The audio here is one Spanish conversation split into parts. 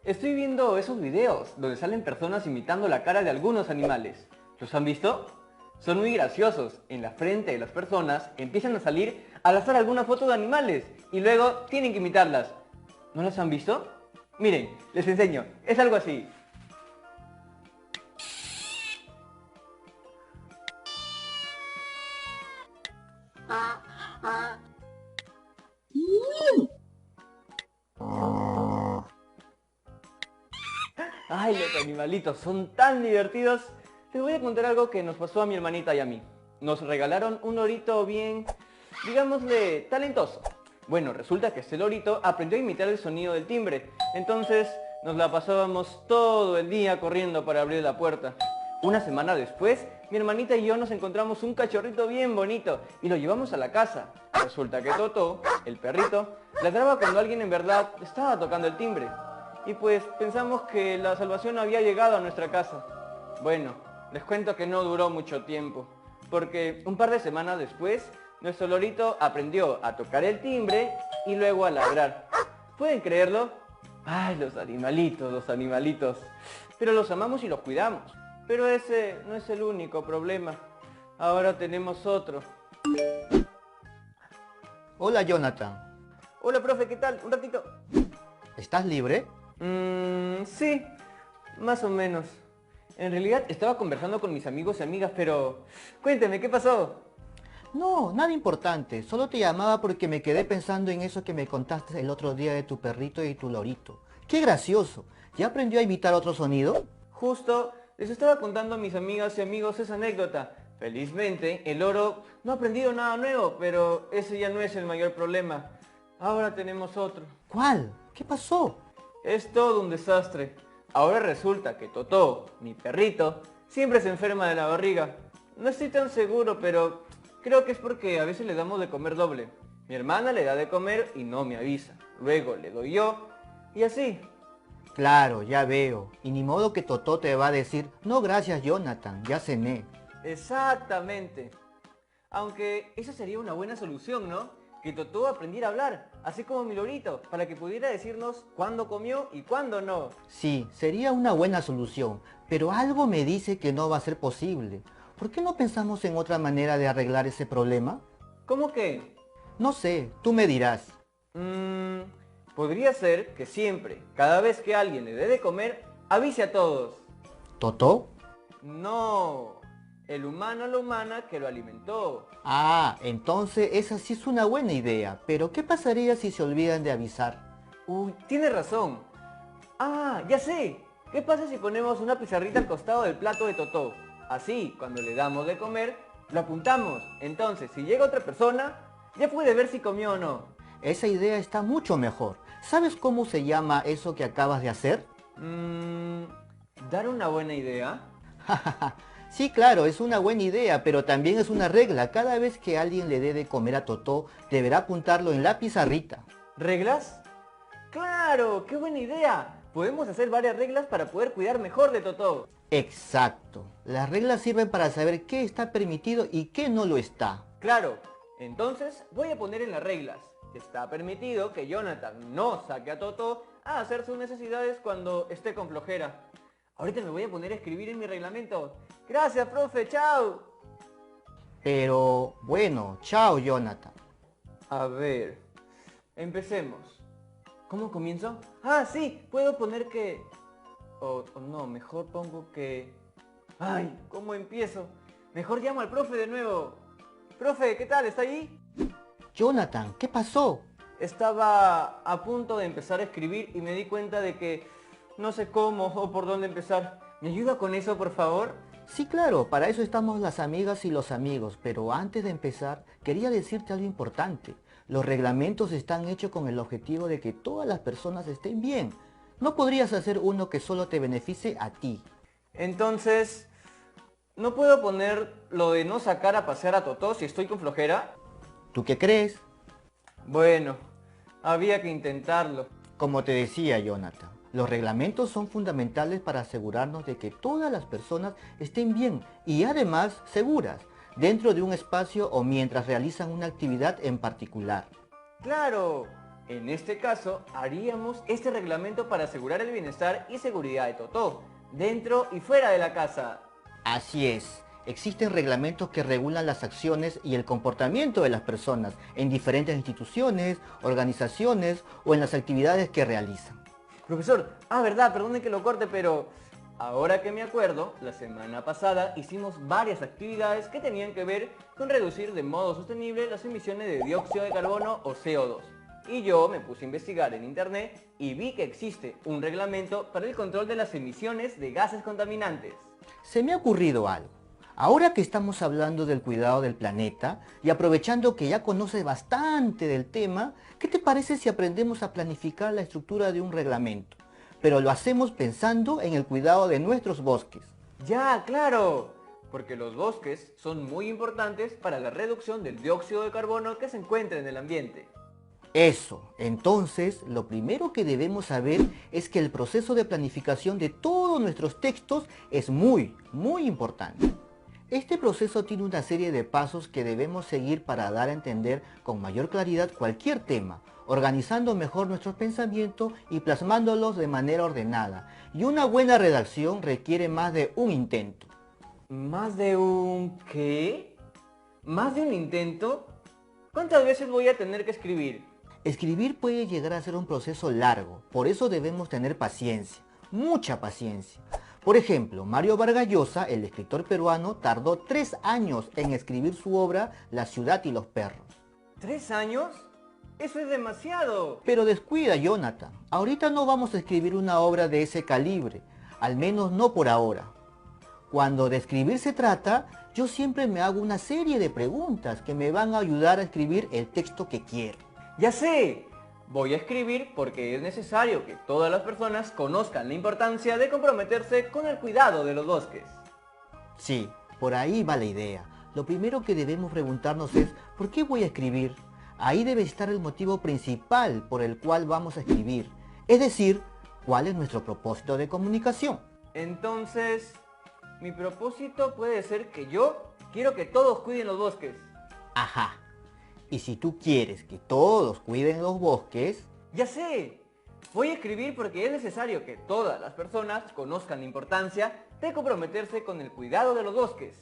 Estoy viendo esos videos donde salen personas imitando la cara de algunos animales. ¿Los han visto? Son muy graciosos. En la frente de las personas empiezan a salir al azar algunas fotos de animales y luego tienen que imitarlas. ¿No las han visto? Miren, les enseño. Es algo así. Ay, los animalitos son tan divertidos. Les voy a contar algo que nos pasó a mi hermanita y a mí. Nos regalaron un lorito bien, digámosle, talentoso. Bueno, resulta que este lorito aprendió a imitar el sonido del timbre. Entonces nos la pasábamos todo el día corriendo para abrir la puerta. Una semana después, mi hermanita y yo nos encontramos un cachorrito bien bonito y lo llevamos a la casa. Resulta que Totó, el perrito, ladraba cuando alguien en verdad estaba tocando el timbre. Y pues pensamos que la salvación había llegado a nuestra casa. Bueno, les cuento que no duró mucho tiempo, porque un par de semanas después, nuestro lorito aprendió a tocar el timbre y luego a ladrar. ¿Pueden creerlo? Ay, los animalitos, los animalitos. Pero los amamos y los cuidamos. Pero ese no es el único problema. Ahora tenemos otro. Hola Jonathan, Hola, profe, ¿qué tal? Un ratito. ¿estás libre? Sí, más o menos. En realidad estaba conversando con mis amigos y amigas, pero... Cuénteme, ¿qué pasó? No, nada importante, solo te llamaba porque me quedé pensando en eso que me contaste el otro día de tu perrito y tu lorito. ¡Qué gracioso! ¿Ya aprendió a imitar otro sonido? Justo les estaba contando a mis amigas y amigos esa anécdota. Felizmente, el loro no ha aprendido nada nuevo, pero ese ya no es el mayor problema. Ahora tenemos otro. ¿Cuál? ¿Qué pasó? Es todo un desastre. Ahora resulta que Totó, mi perrito, siempre se enferma de la barriga. No estoy tan seguro, pero creo que es porque a veces le damos de comer doble. Mi hermana le da de comer y no me avisa. Luego le doy yo y así. Claro, ya veo. Y ni modo que Totó te va a decir, no gracias Jonathan, ya cené. Exactamente. Aunque esa sería una buena solución, ¿no? Que Totó aprendiera a hablar, así como mi lorito, para que pudiera decirnos cuándo comió y cuándo no. Sí, sería una buena solución, pero algo me dice que no va a ser posible. ¿Por qué no pensamos en otra manera de arreglar ese problema? ¿Cómo que? No sé, tú me dirás. Mmm, podría ser que siempre, cada vez que alguien le dé de comer, avise a todos. ¿Totó? No, el humano a la humana que lo alimentó. Ah, entonces esa sí es una buena idea, pero ¿qué pasaría si se olvidan de avisar? Uy, tiene razón. Ah, ya sé. ¿Qué pasa si ponemos una pizarrita al costado del plato de Totó? Así, cuando le damos de comer, lo apuntamos. Entonces, si llega otra persona, ya puede ver si comió o no. Esa idea está mucho mejor. ¿Sabes cómo se llama eso que acabas de hacer? Mmm, ¿dar una buena idea? Sí, claro, es una buena idea, pero también es una regla. Cada vez que alguien le dé de comer a Totó, deberá apuntarlo en la pizarrita. ¿Reglas? ¡Claro! ¡Qué buena idea! Podemos hacer varias reglas para poder cuidar mejor de Totó. Exacto. Las reglas sirven para saber qué está permitido y qué no lo está. Claro, entonces voy a poner en las reglas. Está permitido que Jonathan no saque a Totó a hacer sus necesidades cuando esté con flojera. Ahorita me voy a poner a escribir en mi reglamento. Gracias, profe, chao. Pero, bueno, chao, Jonathan. A ver, empecemos. ¿Cómo comienzo? Ah, sí, puedo poner que... O no, mejor pongo que... Ay, ¿cómo empiezo? Mejor llamo al profe de nuevo. Profe, ¿qué tal? ¿Está ahí? Jonathan, ¿qué pasó? Estaba a punto de empezar a escribir y me di cuenta de que no sé cómo o por dónde empezar. ¿Me ayuda con eso, por favor? Sí, claro, para eso estamos las amigas y los amigos, pero antes de empezar, quería decirte algo importante. Los reglamentos están hechos con el objetivo de que todas las personas estén bien. No podrías hacer uno que solo te beneficie a ti. Entonces, ¿no puedo poner lo de no sacar a pasear a Totó si estoy con flojera? ¿Tú qué crees? Bueno, había que intentarlo. Como te decía, Jonathan, los reglamentos son fundamentales para asegurarnos de que todas las personas estén bien y además seguras, dentro de un espacio o mientras realizan una actividad en particular. Claro, En este caso, haríamos este reglamento para asegurar el bienestar y seguridad de Totó, dentro y fuera de la casa. Así es. Existen reglamentos que regulan las acciones y el comportamiento de las personas en diferentes instituciones, organizaciones o en las actividades que realizan. Profesor, verdad, perdone que lo corte, pero ahora que me acuerdo, la semana pasada hicimos varias actividades que tenían que ver con reducir de modo sostenible las emisiones de dióxido de carbono o CO2. Y yo me puse a investigar en internet y vi que existe un reglamento para el control de las emisiones de gases contaminantes. Se me ha ocurrido algo. Ahora que estamos hablando del cuidado del planeta y aprovechando que ya conoces bastante del tema, ¿qué te parece si aprendemos a planificar la estructura de un reglamento? Pero lo hacemos pensando en el cuidado de nuestros bosques. Ya, claro, porque los bosques son muy importantes para la reducción del dióxido de carbono que se encuentra en el ambiente. Eso, entonces, lo primero que debemos saber es que el proceso de planificación de todos nuestros textos es muy importante. Este proceso tiene una serie de pasos que debemos seguir para dar a entender con mayor claridad cualquier tema, organizando mejor nuestros pensamientos y plasmándolos de manera ordenada. Y una buena redacción requiere más de un intento. ¿Más de un qué? ¿Más de un intento? ¿Cuántas veces voy a tener que escribir? Escribir puede llegar a ser un proceso largo, por eso debemos tener paciencia, mucha paciencia. Por ejemplo, Mario Vargas Llosa, el escritor peruano, tardó 3 años en escribir su obra La ciudad y los perros. ¿3 años? ¡Eso es demasiado! Pero descuida, Jonathan. Ahorita no vamos a escribir una obra de ese calibre, al menos no por ahora. Cuando de escribir se trata, yo siempre me hago una serie de preguntas que me van a ayudar a escribir el texto que quiero. ¡Ya sé! Voy a escribir porque es necesario que todas las personas conozcan la importancia de comprometerse con el cuidado de los bosques. Sí, por ahí va la idea. Lo primero que debemos preguntarnos es, ¿por qué voy a escribir? Ahí debe estar el motivo principal por el cual vamos a escribir. Es decir, ¿cuál es nuestro propósito de comunicación? Entonces, mi propósito puede ser que yo quiero que todos cuiden los bosques. Ajá. Y si tú quieres que todos cuiden los bosques... ¡Ya sé! Voy a escribir porque es necesario que todas las personas conozcan la importancia de comprometerse con el cuidado de los bosques.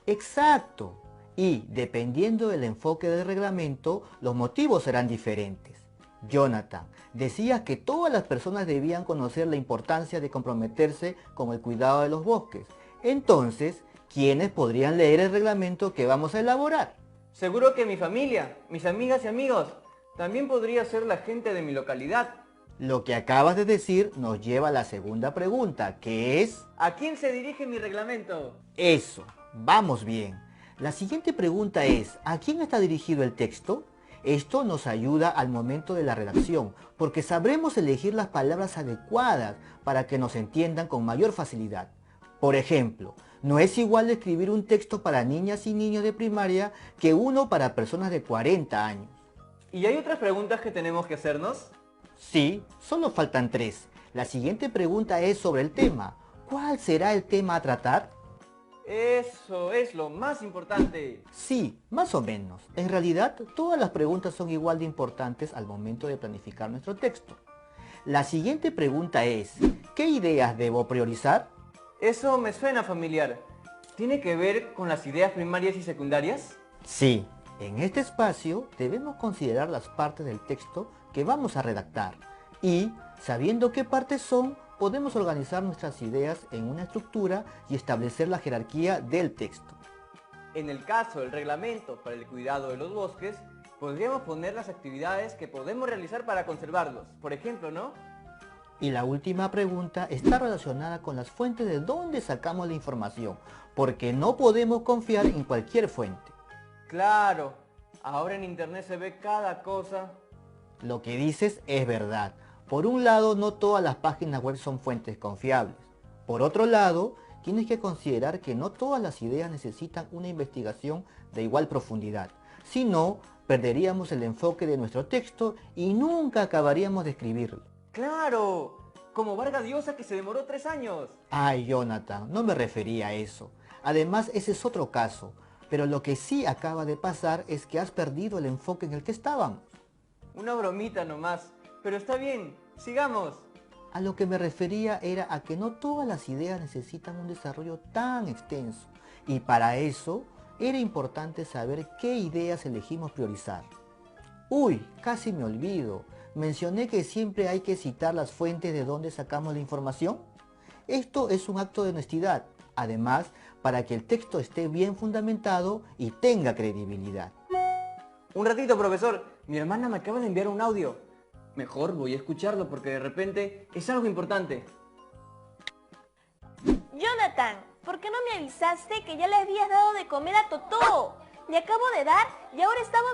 Exacto. Y dependiendo del enfoque del reglamento, los motivos serán diferentes. Jonathan, decías que todas las personas debían conocer la importancia de comprometerse con el cuidado de los bosques. Entonces, ¿quiénes podrían leer el reglamento que vamos a elaborar? Seguro que mi familia, mis amigas y amigos, también podría ser la gente de mi localidad. Lo que acabas de decir nos lleva a la segunda pregunta, que es... ¿A quién se dirige mi reglamento? Eso, vamos bien. La siguiente pregunta es, ¿a quién está dirigido el texto? Esto nos ayuda al momento de la redacción, porque sabremos elegir las palabras adecuadas para que nos entiendan con mayor facilidad. Por ejemplo, no es igual escribir un texto para niñas y niños de primaria que uno para personas de 40 años. ¿Y hay otras preguntas que tenemos que hacernos? Sí, solo faltan 3. La siguiente pregunta es sobre el tema. ¿Cuál será el tema a tratar? Eso es lo más importante. Sí, más o menos. En realidad, todas las preguntas son igual de importantes al momento de planificar nuestro texto. La siguiente pregunta es, ¿qué ideas debo priorizar? Eso me suena familiar. ¿Tiene que ver con las ideas primarias y secundarias? Sí, en este espacio debemos considerar las partes del texto que vamos a redactar y, sabiendo qué partes son, podemos organizar nuestras ideas en una estructura y establecer la jerarquía del texto. En el caso del reglamento para el cuidado de los bosques, podríamos poner las actividades que podemos realizar para conservarlos, por ejemplo, ¿no? Y la última pregunta está relacionada con las fuentes de donde sacamos la información, porque no podemos confiar en cualquier fuente. Claro, ahora en internet se ve cada cosa. Lo que dices es verdad. Por un lado, no todas las páginas web son fuentes confiables. Por otro lado, tienes que considerar que no todas las ideas necesitan una investigación de igual profundidad. Si no, perderíamos el enfoque de nuestro texto y nunca acabaríamos de escribirlo. ¡Claro! Como Vargas Llosa que se demoró 3 años. Ay, Jonathan, no me refería a eso. Además, ese es otro caso. Pero lo que sí acaba de pasar es que has perdido el enfoque en el que estábamos. una bromita nomás. Pero está bien, sigamos. A lo que me refería era a que no todas las ideas necesitan un desarrollo tan extenso. Y para eso era importante saber qué ideas elegimos priorizar. Uy, casi me olvido. Mencioné que siempre hay que citar las fuentes de donde sacamos la información. Esto es un acto de honestidad, además, para que el texto esté bien fundamentado y tenga credibilidad. Un ratito, profesor. Mi hermana me acaba de enviar un audio. Mejor voy a escucharlo porque de repente es algo importante. Jonathan, ¿por qué no me avisaste que ya le habías dado de comer a Totó? Le acabo de dar y ahora estaba...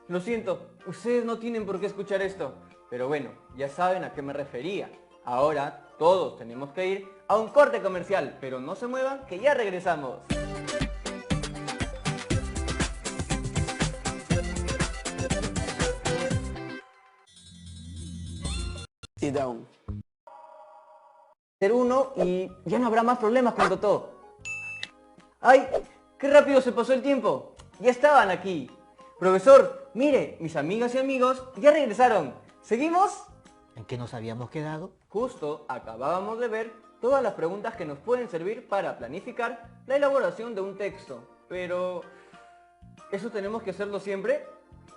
Lo siento, ustedes no tienen por qué escuchar esto. Pero bueno, ya saben a qué me refería. Ahora todos tenemos que ir a un corte comercial, pero no se muevan que ya regresamos. Sit down. Ser uno y ya no habrá más problemas con Totó. ¡Ay! ¡Qué rápido se pasó el tiempo! Ya estaban aquí. Profesor, mire, mis amigas y amigos ya regresaron. ¿Seguimos? ¿En qué nos habíamos quedado? Justo acabábamos de ver todas las preguntas que nos pueden servir para planificar la elaboración de un texto. Pero... ¿eso tenemos que hacerlo siempre?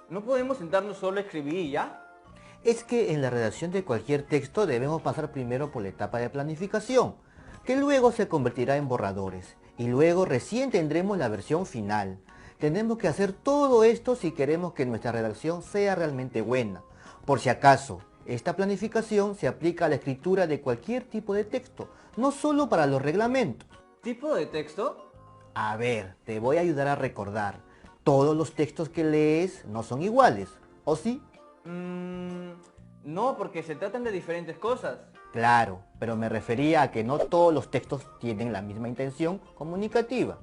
¿No podemos sentarnos solo a escribir y ya? Es que en la redacción de cualquier texto debemos pasar primero por la etapa de planificación, que luego se convertirá en borradores, y luego recién tendremos la versión final. Tenemos que hacer todo esto si queremos que nuestra redacción sea realmente buena. Por si acaso, esta planificación se aplica a la escritura de cualquier tipo de texto, no solo para los reglamentos. ¿Tipo de texto? A ver, te voy a ayudar a recordar. Todos los textos que lees no son iguales, ¿o sí? No, porque se tratan de diferentes cosas. Claro, pero me refería a que no todos los textos tienen la misma intención comunicativa.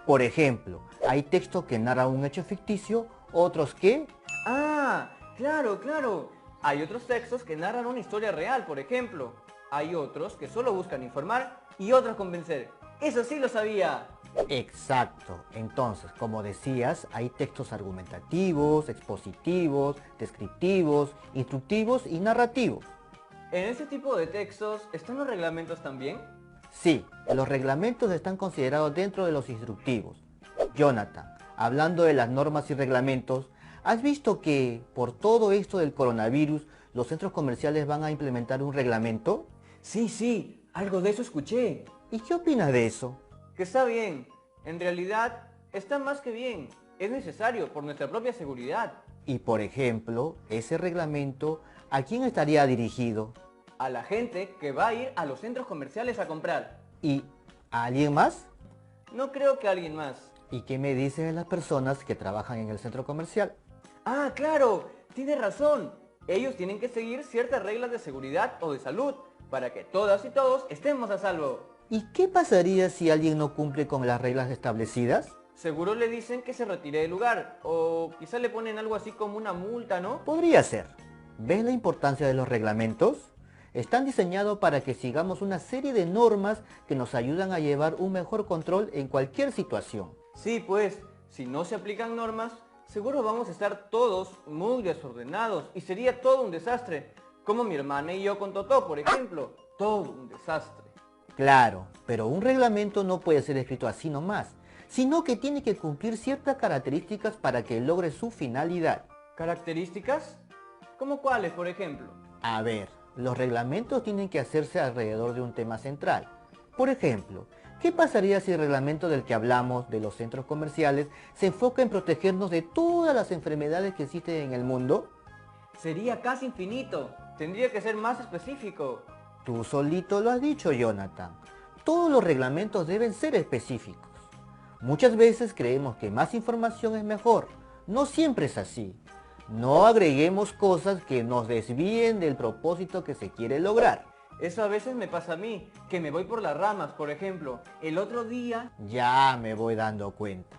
Por ejemplo, hay textos que narran un hecho ficticio, otros que... Ah, claro, claro. Hay otros textos que narran una historia real, por ejemplo. Hay otros que solo buscan informar y otros convencer. ¡Eso sí lo sabía! Exacto. Entonces, como decías, hay textos argumentativos, expositivos, descriptivos, instructivos y narrativos. ¿En ese tipo de textos están los reglamentos también? Sí, los reglamentos están considerados dentro de los instructivos. Jonathan, hablando de las normas y reglamentos, ¿has visto que por todo esto del coronavirus los centros comerciales van a implementar un reglamento? Sí, algo de eso escuché. ¿Y qué opinas de eso? Que está bien. En realidad, está más que bien. Es necesario por nuestra propia seguridad. Y por ejemplo, ese reglamento, ¿a quién estaría dirigido? A la gente que va a ir a los centros comerciales a comprar. ¿Y a alguien más? No creo que alguien más. ¿Y qué me dices de las personas que trabajan en el centro comercial? Ah, claro, tienes razón. Ellos tienen que seguir ciertas reglas de seguridad o de salud para que todas y todos estemos a salvo. ¿Y qué pasaría si alguien no cumple con las reglas establecidas? Seguro le dicen que se retire del lugar o quizá le ponen algo así como una multa, ¿no? Podría ser. ¿Ves la importancia de los reglamentos? Están diseñados para que sigamos una serie de normas que nos ayudan a llevar un mejor control en cualquier situación. Sí, pues, si no se aplican normas, seguro vamos a estar todos muy desordenados y sería todo un desastre. Como mi hermana y yo con Totó, por ejemplo. Todo un desastre. Claro, pero un reglamento no puede ser escrito así nomás, sino que tiene que cumplir ciertas características para que logre su finalidad. ¿Características? ¿Cómo cuáles, por ejemplo? A ver, los reglamentos tienen que hacerse alrededor de un tema central. Por ejemplo, ¿qué pasaría si el reglamento del que hablamos, de los centros comerciales, se enfoca en protegernos de todas las enfermedades que existen en el mundo? Sería casi infinito. Tendría que ser más específico. Tú solito lo has dicho, Jonathan. Todos los reglamentos deben ser específicos. Muchas veces creemos que más información es mejor. No siempre es así. No agreguemos cosas que nos desvíen del propósito que se quiere lograr. Eso a veces me pasa a mí, que me voy por las ramas, por ejemplo. El otro día... Ya me voy dando cuenta.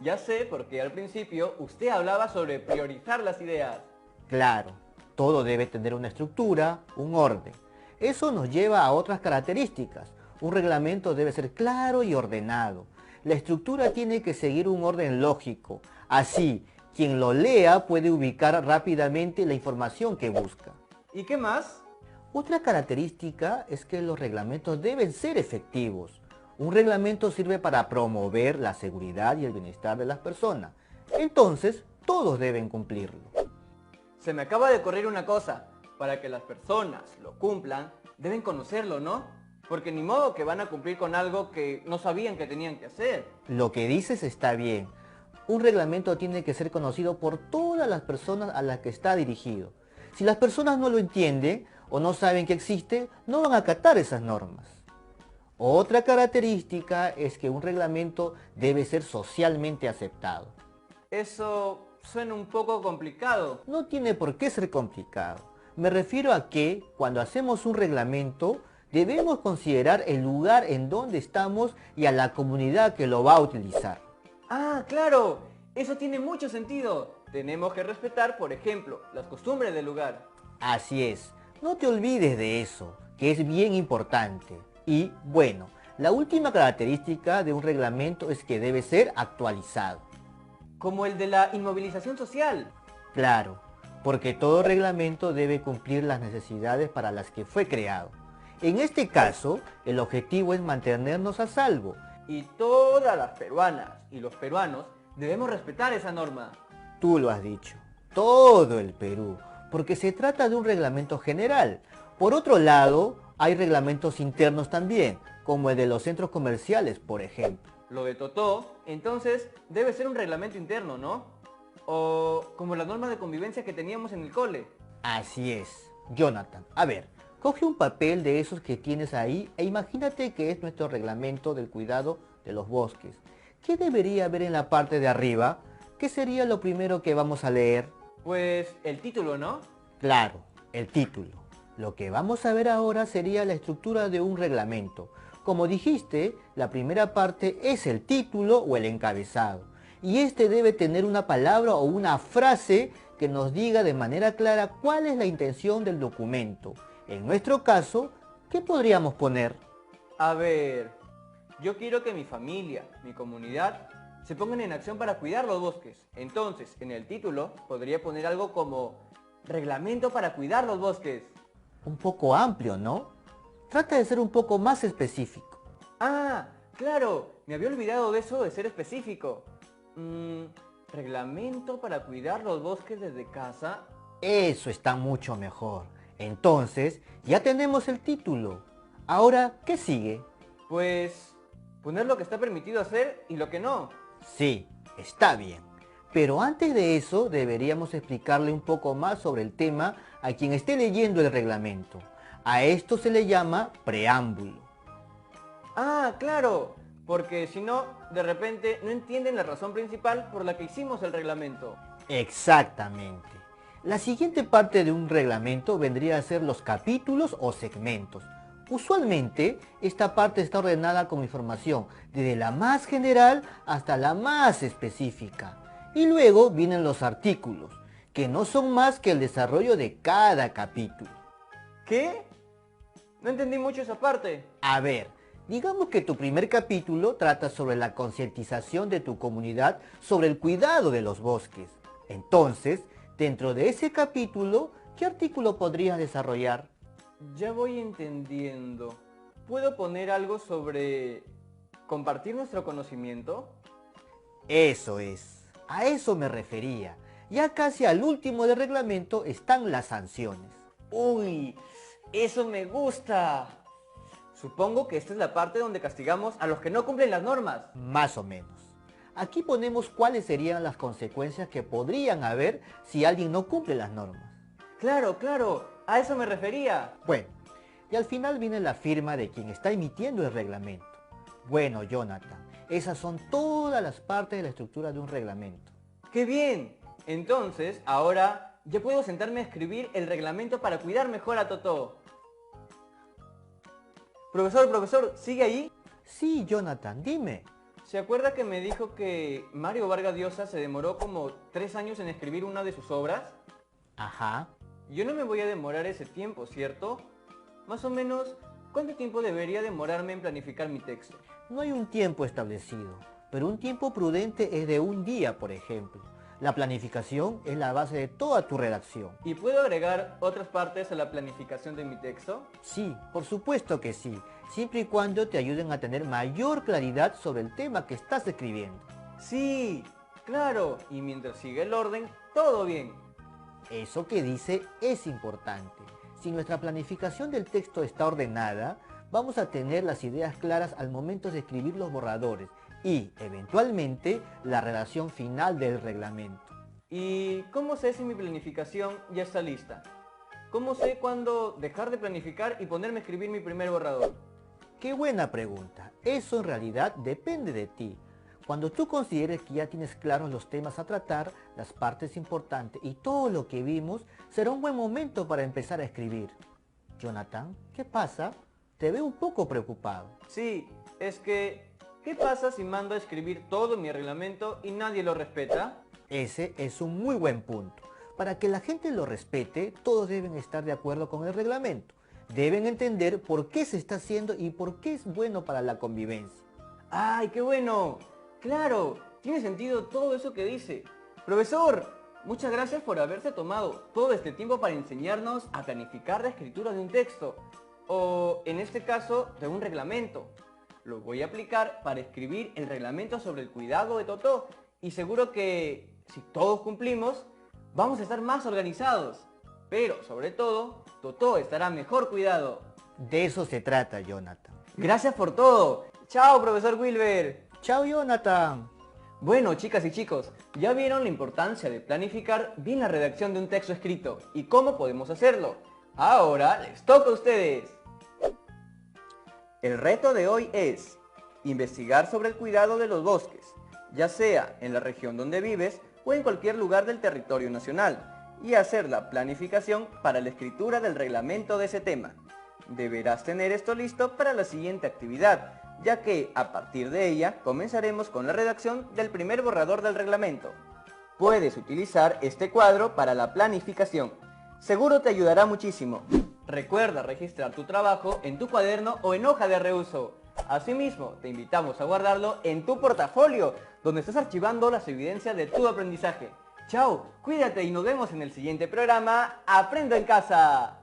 Ya sé, porque al principio usted hablaba sobre priorizar las ideas. Claro, todo debe tener una estructura, un orden. Eso nos lleva a otras características. Un reglamento debe ser claro y ordenado. La estructura tiene que seguir un orden lógico. Así, Quien lo lea puede ubicar rápidamente la información que busca. ¿Y qué más? Otra característica es que los reglamentos deben ser efectivos. Un reglamento sirve para promover la seguridad y el bienestar de las personas. Entonces, todos deben cumplirlo. Se me acaba de ocurrir una cosa. Para que las personas lo cumplan, deben conocerlo, ¿no? Porque ni modo que van a cumplir con algo que no sabían que tenían que hacer. Lo que dices está bien. Un reglamento tiene que ser conocido por todas las personas a las que está dirigido. Si las personas no lo entienden o no saben que existe, no van a acatar esas normas. Otra característica es que un reglamento debe ser socialmente aceptado. Eso suena un poco complicado. No tiene por qué ser complicado. Me refiero a que cuando hacemos un reglamento debemos considerar el lugar en donde estamos y a la comunidad que lo va a utilizar. Ah, claro, eso tiene mucho sentido. Tenemos que respetar, por ejemplo, las costumbres del lugar. Así es, no te olvides de eso, que es bien importante. Y bueno, la última característica de un reglamento es que debe ser actualizado. Como el de la inmovilización social. Claro, porque todo reglamento debe cumplir las necesidades para las que fue creado. En este caso, el objetivo es mantenernos a salvo. Y todas las peruanas y los peruanos debemos respetar esa norma. Tú lo has dicho, todo el Perú, porque se trata de un reglamento general. Por otro lado, hay reglamentos internos también, como el de los centros comerciales, por ejemplo. Lo de Totó, entonces, debe ser un reglamento interno, ¿no? O como la norma de convivencia que teníamos en el cole. Así es. Jonathan, a ver, coge un papel de esos que tienes ahí e imagínate que es nuestro reglamento del cuidado de los bosques. ¿Qué debería haber en la parte de arriba? ¿Qué sería lo primero que vamos a leer? Pues el título, ¿no? Claro, el título. Lo que vamos a ver ahora sería la estructura de un reglamento. Como dijiste, la primera parte es el título o el encabezado. Y este debe tener una palabra o una frase que nos diga de manera clara cuál es la intención del documento. En nuestro caso, ¿qué podríamos poner? A ver, yo quiero que mi familia, mi comunidad, se pongan en acción para cuidar los bosques. Entonces, en el título podría poner algo como Reglamento para cuidar los bosques. Un poco amplio, ¿no? Trata de ser un poco más específico. Ah, claro, me había olvidado de eso de ser específico. Reglamento para cuidar los bosques desde casa. Eso está mucho mejor. Entonces, ya tenemos el título. Ahora, ¿qué sigue? Pues, poner lo que está permitido hacer y lo que no. Sí, está bien. Pero antes de eso, deberíamos explicarle un poco más sobre el tema a quien esté leyendo el reglamento. A esto se le llama preámbulo. Ah, claro, porque si no, de repente no entienden la razón principal por la que hicimos el reglamento. Exactamente. La siguiente parte de un reglamento vendría a ser los capítulos o segmentos. Usualmente, esta parte está ordenada como información, desde la más general hasta la más específica. Y luego vienen los artículos, que no son más que el desarrollo de cada capítulo. ¿Qué? No entendí mucho esa parte. A ver, digamos que tu primer capítulo trata sobre la concientización de tu comunidad sobre el cuidado de los bosques. Entonces, dentro de ese capítulo, ¿qué artículo podrías desarrollar? Ya voy entendiendo. ¿Puedo poner algo sobre compartir nuestro conocimiento? Eso es, a eso me refería. Ya casi al último del reglamento están las sanciones. ¡Uy! ¡Eso me gusta! Supongo que esta es la parte donde castigamos a los que no cumplen las normas. Más o menos. Aquí ponemos cuáles serían las consecuencias que podrían haber si alguien no cumple las normas. Claro, claro, a eso me refería. Bueno, y al final viene la firma de quien está emitiendo el reglamento. Bueno, Jonathan, esas son todas las partes de la estructura de un reglamento. ¡Qué bien! Entonces, ahora ya puedo sentarme a escribir el reglamento para cuidar mejor a Totó. Profesor, ¿sigue ahí? Sí, Jonathan, dime. ¿Se acuerda que me dijo que Mario Vargas Llosa se demoró como 3 años en escribir una de sus obras? Ajá. Yo no me voy a demorar ese tiempo, ¿cierto? Más o menos, ¿cuánto tiempo debería demorarme en planificar mi texto? No hay un tiempo establecido, pero un tiempo prudente es de un día, por ejemplo. La planificación es la base de toda tu redacción. ¿Y puedo agregar otras partes a la planificación de mi texto? Sí, por supuesto que sí, siempre y cuando te ayuden a tener mayor claridad sobre el tema que estás escribiendo. Sí, claro, y mientras sigue el orden, todo bien. Eso que dice es importante. Si nuestra planificación del texto está ordenada, vamos a tener las ideas claras al momento de escribir los borradores y, eventualmente, la redacción final del reglamento. ¿Y cómo sé si mi planificación ya está lista? ¿Cómo sé cuándo dejar de planificar y ponerme a escribir mi primer borrador? ¡Qué buena pregunta! Eso en realidad depende de ti. Cuando tú consideres que ya tienes claros los temas a tratar, las partes importantes y todo lo que vimos, será un buen momento para empezar a escribir. Jonathan, ¿qué pasa? Te veo un poco preocupado. Sí, es que, ¿qué pasa si mando a escribir todo mi reglamento y nadie lo respeta? Ese es un muy buen punto. Para que la gente lo respete, todos deben estar de acuerdo con el reglamento. Deben entender por qué se está haciendo y por qué es bueno para la convivencia. ¡Ay, qué bueno! Claro, tiene sentido todo eso que dice. Profesor, muchas gracias por haberse tomado todo este tiempo para enseñarnos a planificar la escritura de un texto. O, en este caso, de un reglamento. Lo voy a aplicar para escribir el reglamento sobre el cuidado de Totó. Y seguro que, si todos cumplimos, vamos a estar más organizados. Pero, sobre todo, Totó estará mejor cuidado. De eso se trata, Jonathan. Gracias por todo. Chao, profesor Wilber. ¡Chao, Jonathan! Bueno, chicas y chicos, ya vieron la importancia de planificar bien la redacción de un texto escrito y cómo podemos hacerlo. Ahora les toca a ustedes. El reto de hoy es investigar sobre el cuidado de los bosques, ya sea en la región donde vives o en cualquier lugar del territorio nacional, y hacer la planificación para la escritura del reglamento de ese tema. Deberás tener esto listo para la siguiente actividad, ya que a partir de ella comenzaremos con la redacción del primer borrador del reglamento. Puedes utilizar este cuadro para la planificación. Seguro te ayudará muchísimo. Recuerda registrar tu trabajo en tu cuaderno o en hoja de reuso. Asimismo, te invitamos a guardarlo en tu portafolio, donde estás archivando las evidencias de tu aprendizaje. Chao, cuídate y nos vemos en el siguiente programa Aprendo en Casa.